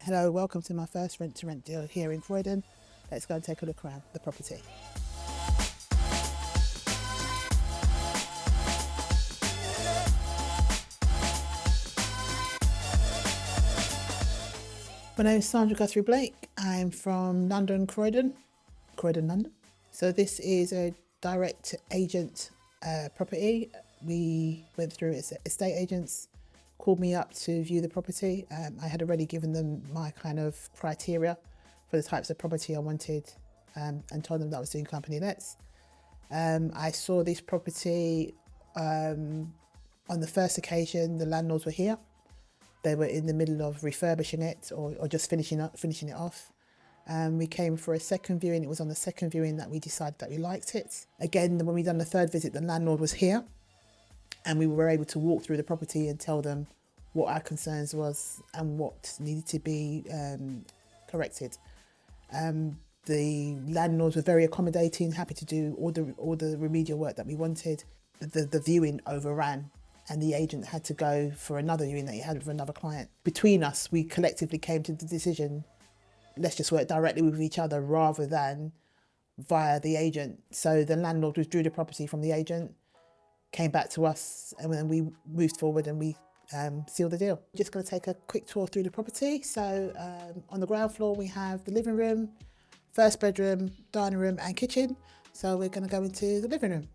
Hello, welcome to my first rent-to-rent deal here in Croydon. Let's go and take a look around the property. My name is Sandra Guthrie Blake. I'm from London, Croydon, London. So this is a direct agent property. We went through estate agents, called me up to view the property. I had already given them my kind of criteria for the types of property I wanted and told them that I was doing company lets. I saw this property on the first occasion. The landlords were here. They were in the middle of refurbishing it or just finishing it off. We came for a second viewing. It was on the second viewing that we decided that we liked it. Again, when we done the third visit, the landlord was here and we were able to walk through the property and tell them what our concerns was and what needed to be corrected. The landlords were very accommodating, happy to do all the remedial work that we wanted. The viewing overran and the agent had to go for another viewing that he had with another client. Between us, we collectively came to the decision, let's just work directly with each other rather than via the agent. So the landlord withdrew the property from the agent, came back to us, and then we moved forward and we sealed the deal. Just going to take a quick tour through the property. So on the ground floor, we have the living room, first bedroom, dining room and kitchen. So we're going to go into the living room.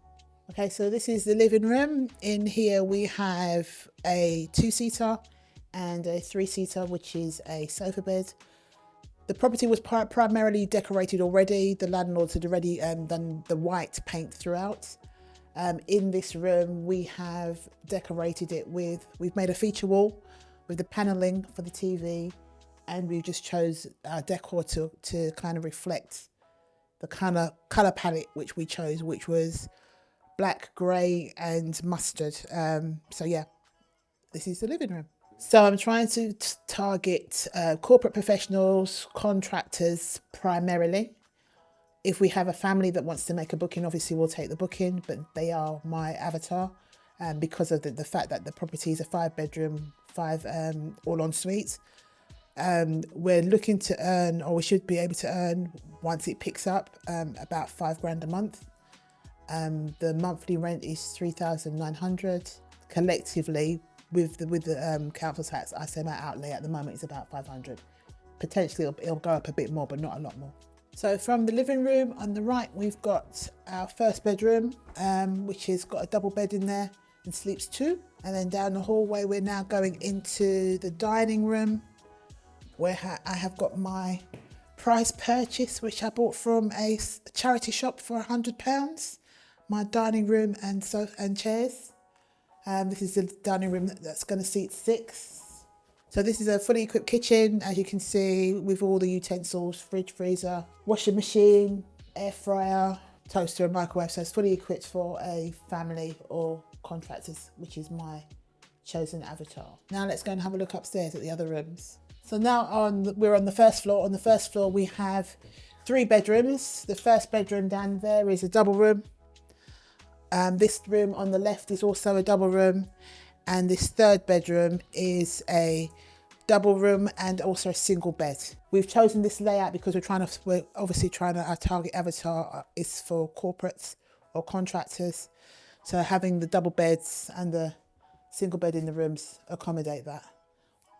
Okay, so this is the living room. In here we have a two-seater and a three-seater, which is a sofa bed. The property was primarily decorated already. The landlords had already done the white paint throughout. In this room, we have decorated it we've made a feature wall with the paneling for the TV, and we just chose our decor to kind of reflect the kind of colour palette which we chose, which was black, grey and mustard. So yeah, this is the living room. So I'm trying to target corporate professionals, contractors primarily. If we have a family that wants to make a booking, obviously we'll take the booking, but they are my avatar because of the fact that the property is a 5-bedroom, 5 all-en-suite. We're looking to earn, or we should be able to earn once it picks up, about £5,000 a month. The monthly rent is 3,900. Collectively, with the council tax, I say my outlay at the moment is about 500. Potentially it'll go up a bit more, but not a lot more. So from the living room on the right, we've got our first bedroom, which has got a double bed in there and sleeps 2. And then down the hallway, we're now going into the dining room, where I have got my prize purchase, which I bought from a charity shop for £100. My dining room and chairs. This is the dining room that's going to seat 6. So this is a fully equipped kitchen, as you can see, with all the utensils, fridge, freezer, washing machine, air fryer, toaster and microwave. So it's fully equipped for a family or contractors, which is my chosen avatar. Now let's go and have a look upstairs at the other rooms. So now we're on the first floor. On the first floor we have 3 bedrooms. The first bedroom down there is a double room. This room on the left is also a double room, and this third bedroom is a double room and also a single bed. We've chosen this layout because we're obviously our target avatar is for corporates or contractors. So having the double beds and the single bed in the rooms accommodate that.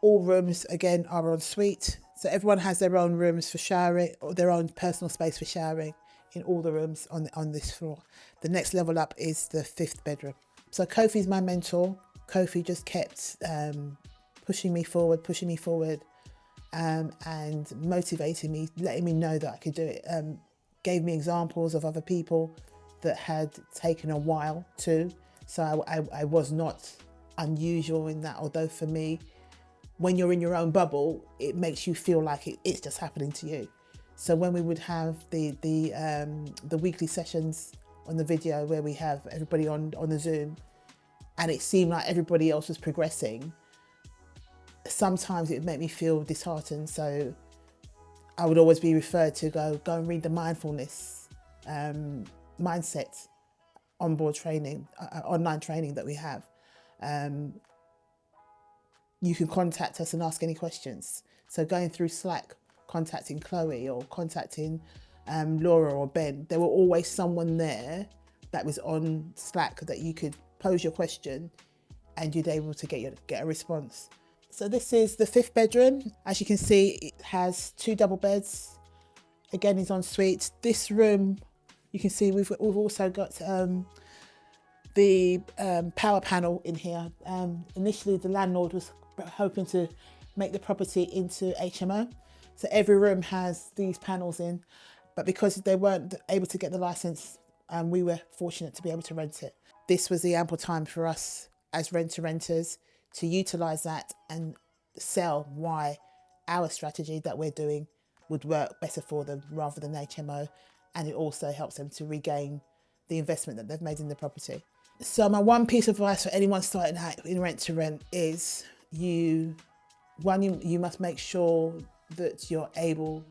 All rooms again are en suite, so everyone has their own rooms for showering or their own personal space for showering in all the rooms on this floor. The next level up is the 5th bedroom. So Kofi's my mentor. Kofi just kept pushing me forward and motivating me, letting me know that I could do it. Gave me examples of other people that had taken a while too. So I was not unusual in that, although for me, when you're in your own bubble, it makes you feel like it's just happening to you. So when we would have the weekly sessions on the video where we have everybody on the Zoom, and it seemed like everybody else was progressing, sometimes it would make me feel disheartened. So I would always be referred to go and read the mindfulness mindset onboard training, online training that we have. You can contact us and ask any questions. So going through Slack, contacting Chloe or contacting Laura or Ben, there were always someone there that was on Slack that you could pose your question and you'd able to get a response. So this is the 5th bedroom. As you can see, it has 2 double beds. Again, it's en suite. This room, you can see we've also got the power panel in here. Initially, the landlord was hoping to make the property into HMO. So every room has these panels in, but because they weren't able to get the license, we were fortunate to be able to rent it. This was the ample time for us as rent-to-renters to utilise that and sell why our strategy that we're doing would work better for them rather than HMO, and it also helps them to regain the investment that they've made in the property. So my one piece of advice for anyone starting out in rent-to-rent is you must make sure that you're able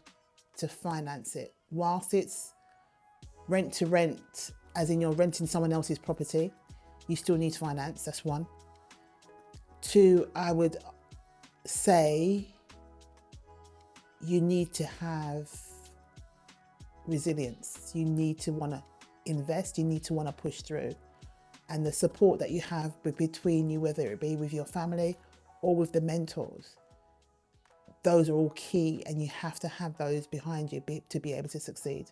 to finance it. Whilst it's rent-to-rent, as in you're renting someone else's property, you still need finance, that's one. 2, I would say you need to have resilience. You need to want to invest, you need to want to push through. And the support that you have between you, whether it be with your family or with the mentors, those are all key, and you have to have those behind you to be able to succeed.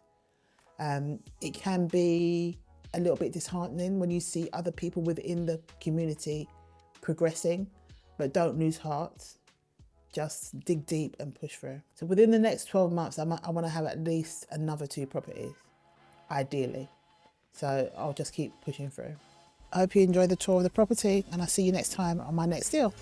It can be a little bit disheartening when you see other people within the community progressing, but don't lose heart. Just dig deep and push through. So within the next 12 months, I want to have at least another 2 properties, ideally. So I'll just keep pushing through. I hope you enjoy the tour of the property, and I'll see you next time on my next deal.